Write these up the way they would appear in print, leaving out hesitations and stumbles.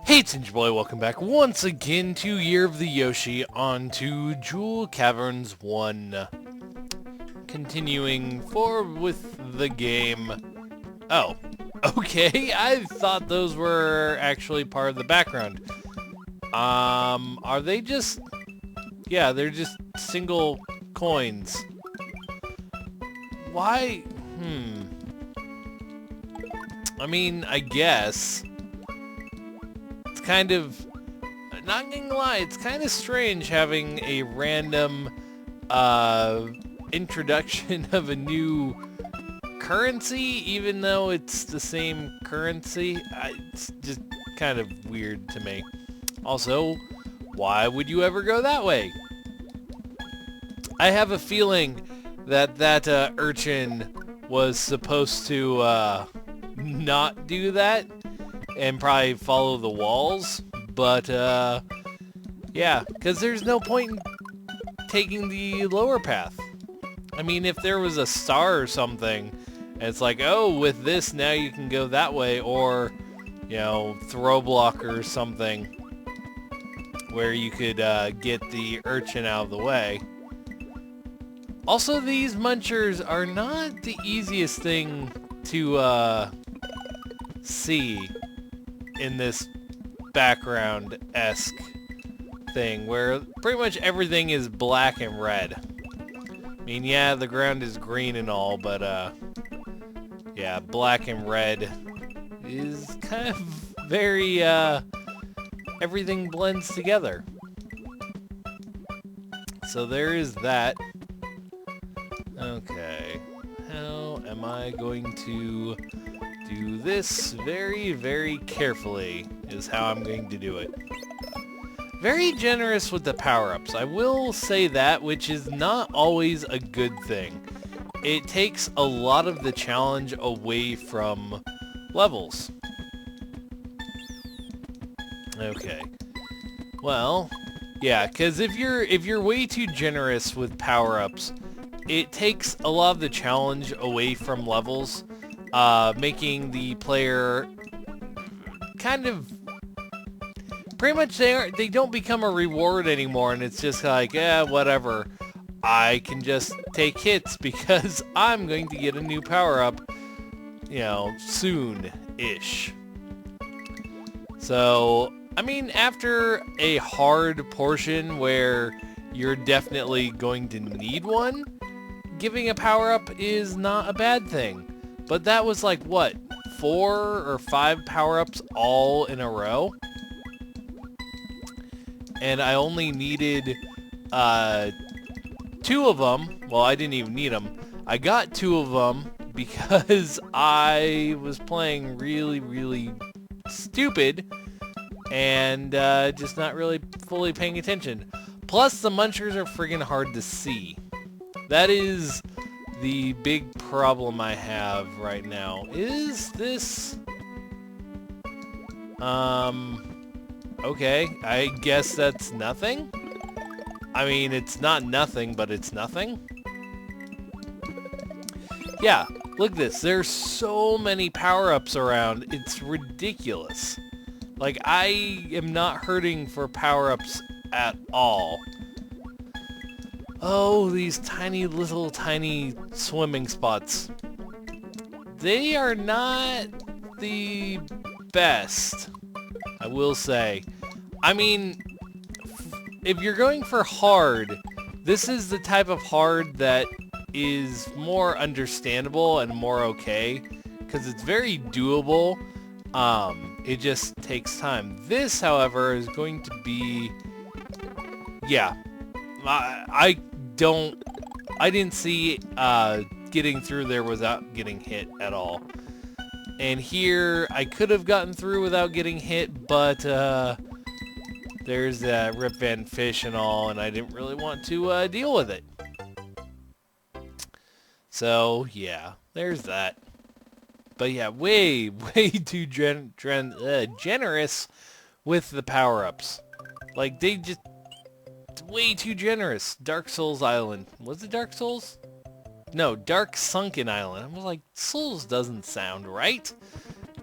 Hey, it's Ninja Boy, welcome back once again to Year of the Yoshi on to Jewel Caverns 1. Continuing forward with the game. Oh, okay, I thought those were actually part of the background. Are they just... Yeah, they're just single coins. Why? I mean, I guess... kind of, not gonna lie, it's kind of strange having a random introduction of a new currency, even though it's the same currency. It's just kind of weird to me. Also, why would you ever go that way? I have a feeling that urchin was supposed to not do that and probably follow the walls, but yeah, because there's no point in taking the lower path. I mean, if there was a star or something, and it's like, oh, with this now you can go that way, or, you know, throw block or something, where you could get the urchin out of the way. Also, these munchers are not the easiest thing to see in this background-esque thing where pretty much everything is black and red. I mean, yeah, the ground is green and all, but yeah, black and red is kind of very everything blends together. So there is that. Okay, how am I going to do this? Very, very carefully is how I'm going to do it. Very generous with the power-ups. I will say that, which is not always a good thing. It takes a lot of the challenge away from levels. Okay. Well, yeah, because if you're way too generous with power-ups, it takes a lot of the challenge away from levels. Making the player kind of pretty much they don't become a reward anymore, and it's just like, yeah, whatever. I can just take hits because I'm going to get a new power-up, you know, soon-ish. So, I mean, after a hard portion where you're definitely going to need one, giving a power-up is not a bad thing. But that was like, what, 4 or 5 power-ups all in a row? And I only needed 2 of them. Well, I didn't even need them. I got 2 of them because I was playing really, really stupid and just not really fully paying attention. Plus, the munchers are friggin' hard to see. That is the big problem I have right now. Is this... okay, I guess that's nothing? I mean, it's not nothing, but it's nothing. Yeah, look at this. There's so many power-ups around. It's ridiculous. Like, I am not hurting for power-ups at all. Oh, these tiny little tiny swimming spots. They are not the best, I will say. I mean, if you're going for hard, this is the type of hard that is more understandable and more okay, because it's very doable. It just takes time. This, however, is going to be... yeah. I didn't see getting through there without getting hit at all. And here, I could have gotten through without getting hit, but there's that Rip Van Fish and all, and I didn't really want to deal with it. So, yeah, there's that. But yeah, way too generous with the power-ups. Like, they just... way too generous. Dark Souls Island. Was it Dark Souls? No, Dark Sunken Island. I was like, Souls doesn't sound right.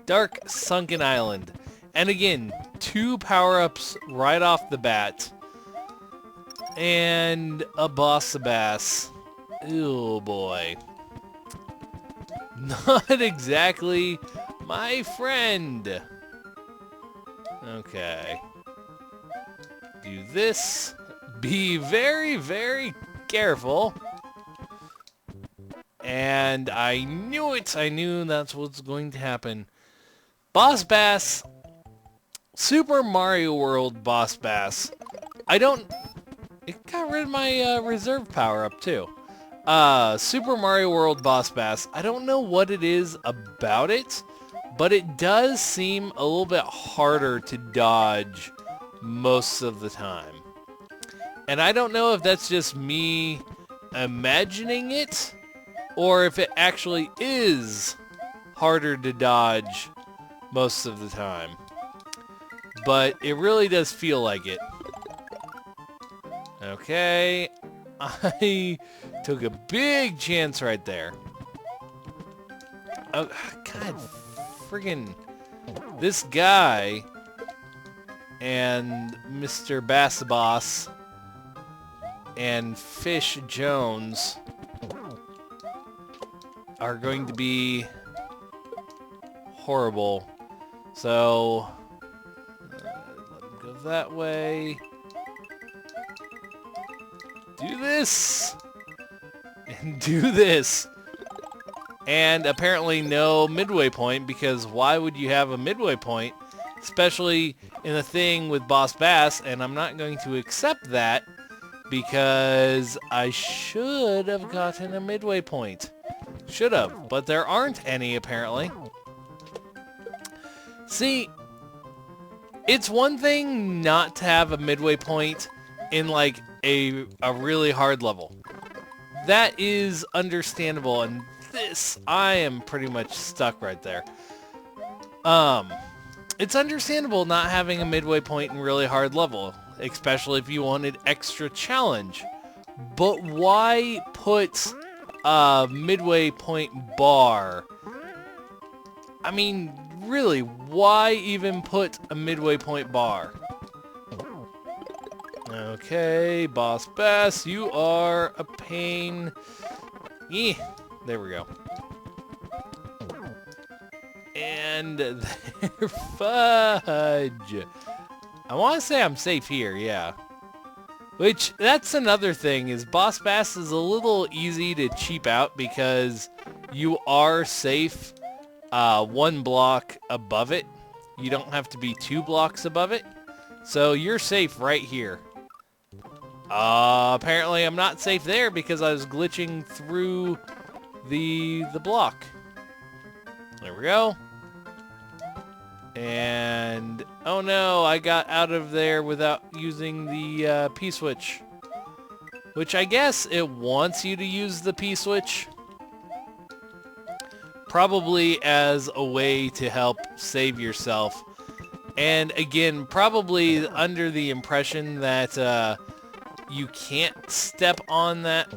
Dark Sunken Island. And again, 2 power-ups right off the bat. And a boss bass. Oh boy. Not exactly my friend. Okay. Do this. Be very, very careful. And I knew it. I knew that's what's going to happen. Boss bass. Super Mario World boss bass. It got rid of my reserve power-up too. Super Mario World boss bass. I don't know what it is about it, but it does seem a little bit harder to dodge most of the time. And I don't know if that's just me imagining it, or if it actually is harder to dodge most of the time. But it really does feel like it. Okay, I took a big chance right there. Oh, God, friggin' this guy and Mr. Bass Boss and Fish Jones are going to be horrible. So, let him go that way. Do this! And do this! And apparently no midway point, because why would you have a midway point? Especially in a thing with Boss Bass, and I'm not going to accept that, because I should have gotten a midway point. Should have, but there aren't any apparently. See, it's one thing not to have a midway point in like a really hard level. That is understandable, and this, I am pretty much stuck right there. It's understandable not having a midway point in really hard level, especially if you wanted extra challenge. But why put a midway point bar? I mean, really, why even put a midway point bar? Okay, Boss Bass, you are a pain. There we go. And there, fudge. I want to say I'm safe here, yeah. Which, that's another thing, is Boss Bass is a little easy to cheap out because you are safe 1 block above it. You don't have to be 2 blocks above it. So you're safe right here. Apparently I'm not safe there because I was glitching through the block. There we go. And, oh no, I got out of there without using the P-switch. Which I guess it wants you to use the P-switch. Probably as a way to help save yourself. And again, probably under the impression that you can't step on that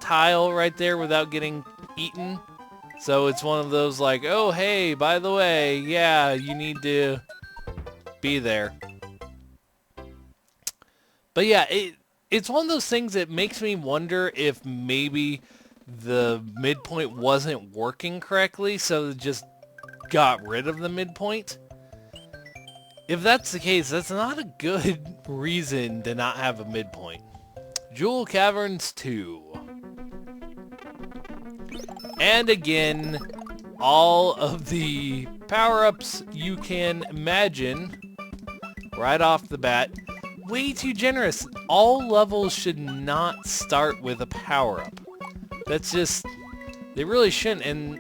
tile right there without getting eaten. So it's one of those like, oh hey, by the way, yeah, you need to be there. But yeah, it's one of those things that makes me wonder if maybe the midpoint wasn't working correctly, so it just got rid of the midpoint. If that's the case, that's not a good reason to not have a midpoint. Jewel Caverns 2. And again, all of the power-ups you can imagine right off the bat. Way too generous. All levels should not start with a power-up. That's just, they really shouldn't. And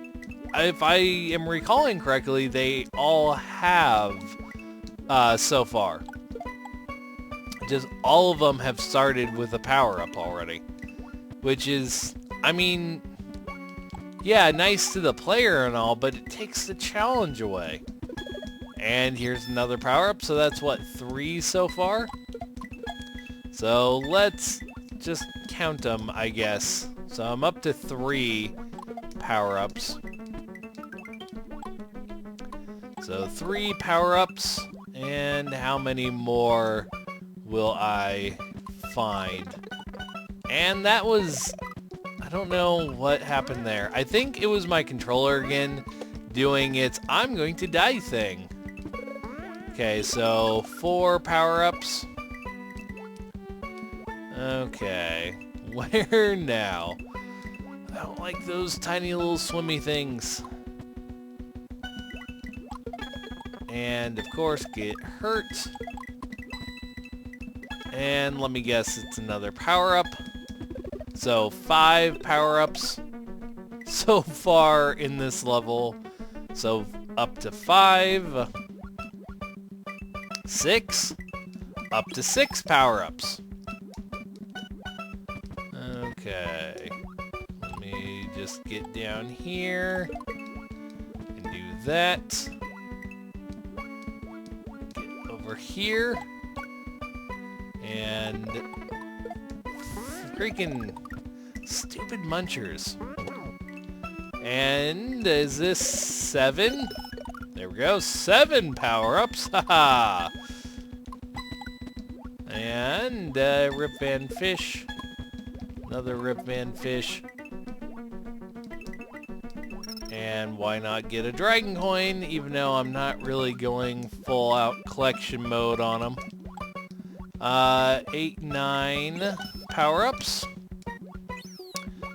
if I am recalling correctly, they all have so far. Just all of them have started with a power-up already. Which is, I mean, yeah, nice to the player and all, but it takes the challenge away. And here's another power-up, so that's what, 3 so far? So let's just count them, I guess. So I'm up to 3 power-ups. So 3 power-ups, And how many more will I find? And that was... I don't know what happened there. I think it was my controller again doing its I'm going to die thing. Okay, so 4 power-ups. Okay, where now? I don't like those tiny little swimmy things. And of course get hurt. And let me guess, it's another power-up. So 5 power-ups so far in this level. So up to 5. 6. Up to 6 power-ups. Okay. Let me just get down here and do that. Get over here. And freaking stupid munchers. And is this 7? There we go, 7 power-ups. Haha. And Rip Van Fish. Another Rip Van Fish. And why not get a Dragon Coin, even though I'm not really going full out collection mode on them. 8, 9 power-ups.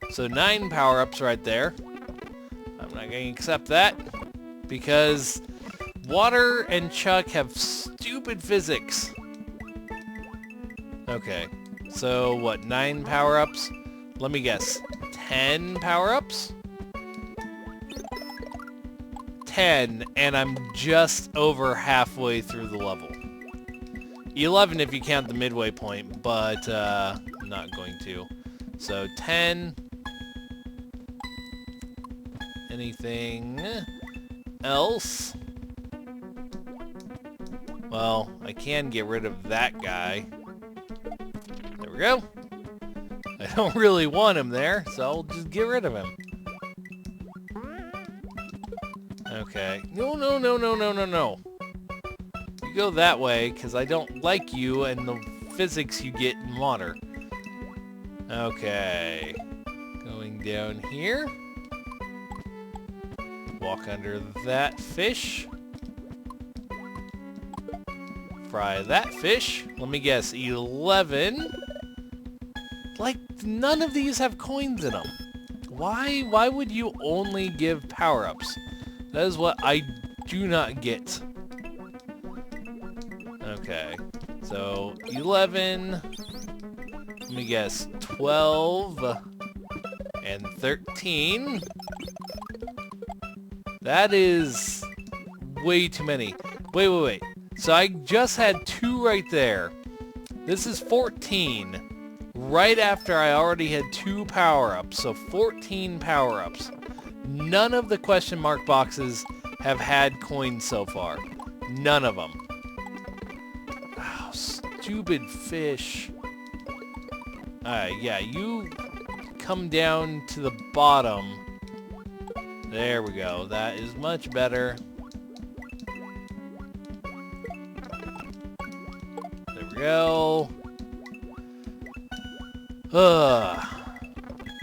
So 9 power-ups right there. I'm not going to accept that because water and Chuck have stupid physics. Okay, so what, 9 power-ups? Let me guess, 10 power-ups? 10, and I'm just over halfway through the level. 11 if you count the midway point, but I'm not going to. So 10. Anything else? Well, I can get rid of that guy. There we go. I don't really want him there, so I'll just get rid of him. Okay. No, no, no, no, no, no, no. You go that way, because I don't like you and the physics you get in water. Okay. Going down here. Walk under that fish. Fry that fish. Let me guess, 11. Like, none of these have coins in them. Why would you only give power-ups? That is what I do not get. Okay, so 11, let me guess, 12, and 13. That is way too many. Wait. So I just had 2 right there. This is 14. Right after I already had 2 power-ups. So 14 power-ups. None of the question mark boxes have had coins so far. None of them. Oh, stupid fish. Yeah, you come down to the bottom. There we go. That is much better. There we go.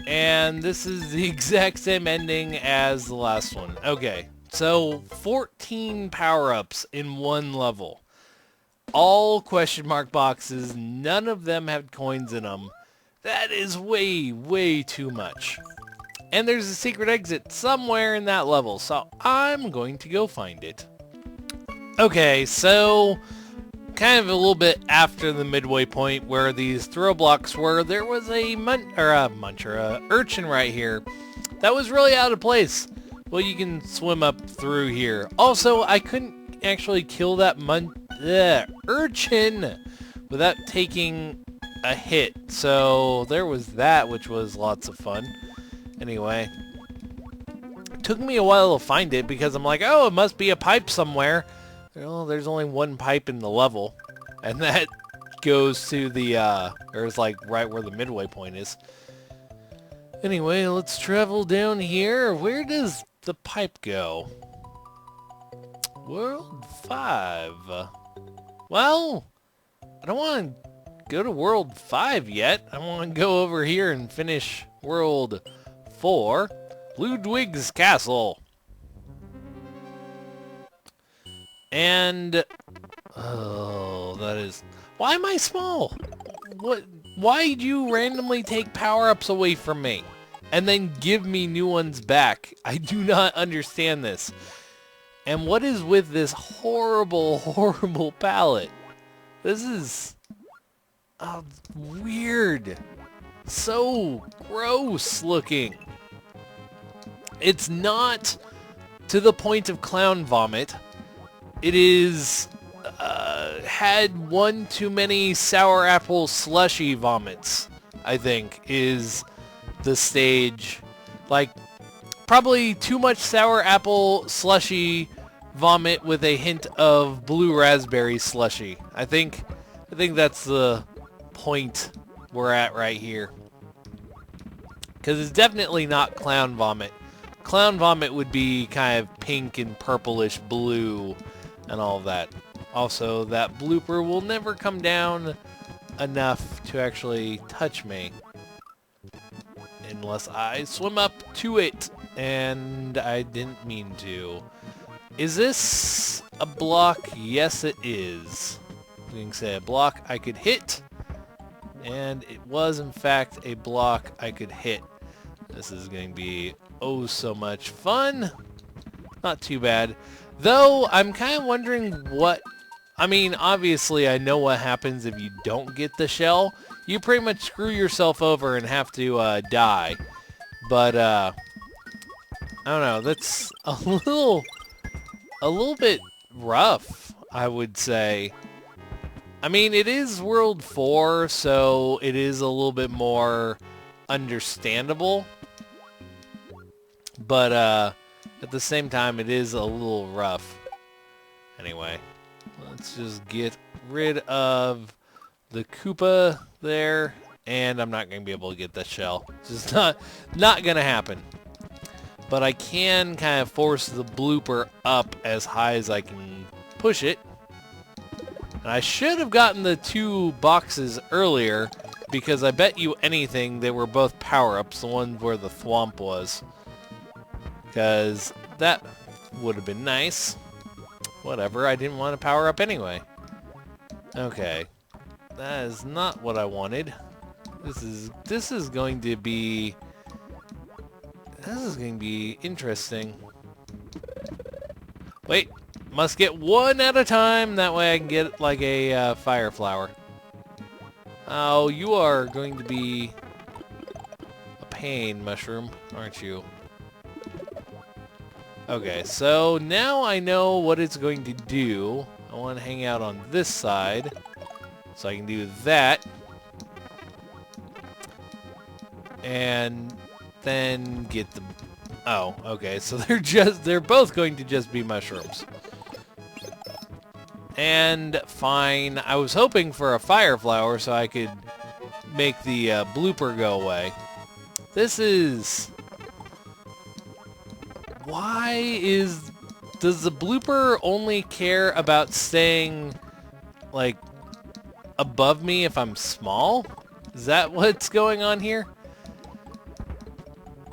And this is the exact same ending as the last one. Okay, so 14 power-ups in one level. All question mark boxes. None of them have coins in them. That is way, way too much. And there's a secret exit somewhere in that level, so I'm going to go find it. Okay, so kind of a little bit after the midway point where these throw blocks were, there was a urchin right here that was really out of place. Well, you can swim up through here. Also, I couldn't actually kill that urchin without taking a hit, so there was that, which was lots of fun. Anyway, it took me a while to find it because I'm like, oh, it must be a pipe somewhere. Well, there's only one pipe in the level, and that goes to the, or it's like right where the midway point is. Anyway, let's travel down here. Where does the pipe go? World 5. Well, I don't want to go to World 5 yet. I want to go over here and finish World 4, Ludwig's Castle. And, oh, that is... Why am I small? What? Why did you randomly take power-ups away from me and then give me new ones back? I do not understand this. And what is with this horrible, horrible palette? This is weird. So gross looking. It's not to the point of clown vomit. It is had one too many sour apple slushy vomits, I think, is the stage. Like, probably too much sour apple slushy vomit with a hint of blue raspberry slushy. I think that's the point we're at right here. Because it's definitely not clown vomit. Clown vomit would be kind of pink and purplish blue and all of that. Also, that blooper will never come down enough to actually touch me. Unless I swim up to it. And I didn't mean to. Is this a block? Yes, it is. We can say a block I could hit. And it was, in fact, a block I could hit. This is going to be oh so much fun. Not too bad. Though, I'm kind of wondering what... I mean, obviously, I know what happens if you don't get the shell. You pretty much screw yourself over and have to die. But, I don't know. That's a little bit rough, I would say. I mean, it is World 4, so it is a little bit more understandable. But, at the same time, it is a little rough. Anyway, let's just get rid of the Koopa there. And I'm not going to be able to get that shell. It's just not going to happen. But I can kind of force the blooper up as high as I can push it. And I should have gotten the two boxes earlier, because I bet you anything they were both power-ups, the one where the thwomp was. Because that would have been nice. Whatever, I didn't want to power up anyway. Okay. That is not what I wanted. This is going to be... This is going to be interesting. Wait, must get one at a time. That way I can get like a fire flower. Oh, you are going to be a pain, mushroom, aren't you? Okay, so now I know what it's going to do. I want to hang out on this side, so I can do that. And then get the... Oh, okay, so they're both going to just be mushrooms. And fine, I was hoping for a fire flower so I could make the blooper go away. This is... Does the blooper only care about staying, like, above me if I'm small? Is that what's going on here?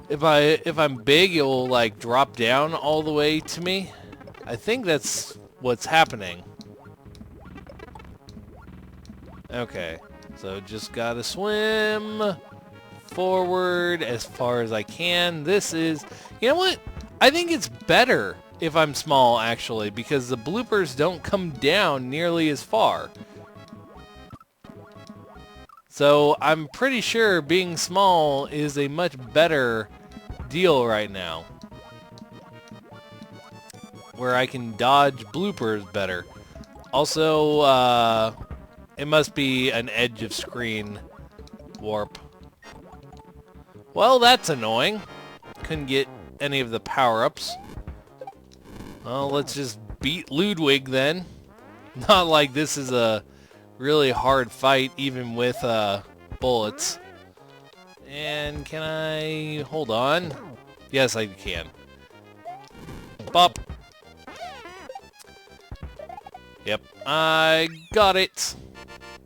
If I'm big, it will, like, drop down all the way to me? I think that's what's happening. Okay, so just gotta swim forward as far as I can. This is... You know what? I think it's better if I'm small, actually, because the bloopers don't come down nearly as far. So I'm pretty sure being small is a much better deal right now, where I can dodge bloopers better. Also, it must be an edge of screen warp. Well, that's annoying. Couldn't get any of the power-ups. Well, let's just beat Ludwig then. Not like this is a really hard fight, even with bullets. And can I... Hold on. Yes, I can. Bop. Yep. I got it.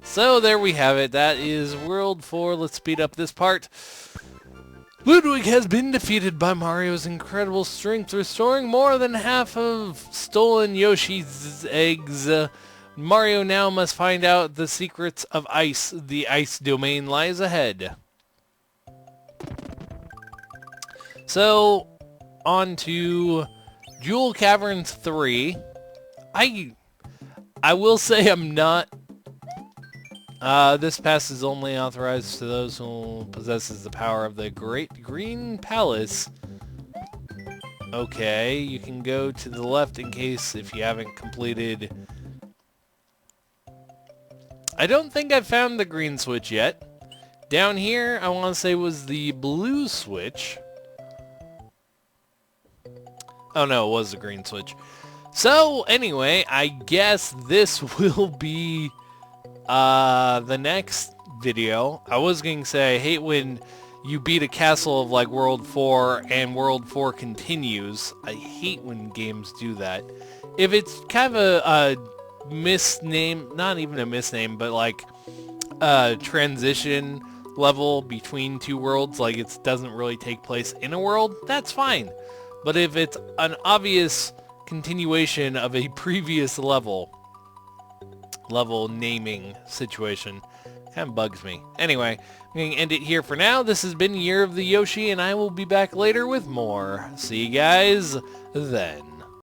So there we have it. That is World 4. Let's speed up this part. Ludwig has been defeated by Mario's incredible strength, restoring more than half of stolen Yoshi's eggs. Mario now must find out the secrets of ice. The ice domain lies ahead. So, on to Jewel Caverns 3. I will say I'm not... this pass is only authorized to those who possesses the power of the Great Green Palace. Okay, you can go to the left in case if you haven't completed... I don't think I've found the green switch yet. Down here, I want to say was the blue switch. Oh no, it was the green switch. So, anyway, I guess this will be the next video. I was going to say I hate when you beat a castle of like World 4 and World 4 continues. I hate when games do that. If it's kind of a misname, not even a misname, but like a transition level between two worlds, like it doesn't really take place in a world, that's fine. But if it's an obvious continuation of a previous level naming situation, kind of bugs me. Anyway, I'm going to end it here for now. This has been Year of the Yoshi, and I will be back later with more. See you guys then.